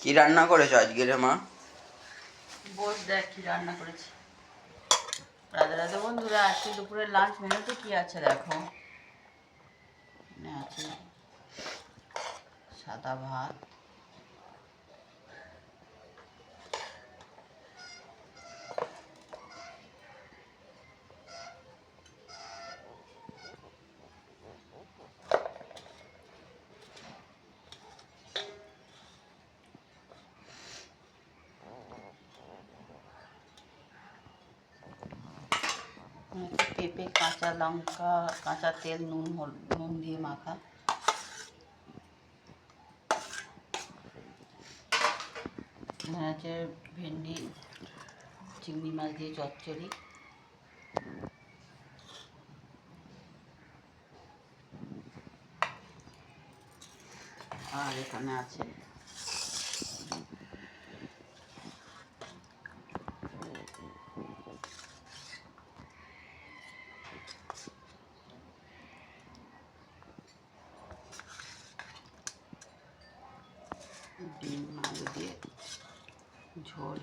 কি রান্না করেছো আজকে রে মা? বস দেখ কি রান্না করেছি। রাধে রাধে বন্ধুরা, আজকে দুপুরের লাঞ্চ মেনুতে কি আছে দেখো। আছে সাদা ভাত, পেঁপে, কাঁচা লঙ্কা, কাঁচা তেল, নুন দিয়ে মাখা। এখানে আছে ভেন্ডি চিংড়ি মাছ দিয়ে চচ্চড়ি। আর এখানে আছে ডিম আলু দিয়ে ঝোল।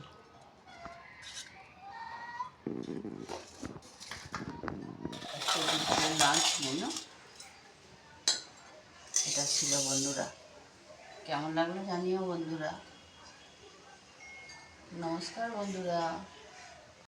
লাঞ্চ মেনু এটা ছিল বন্ধুরা। কেমন লাগলো জানিও বন্ধুরা। নমস্কার বন্ধুরা।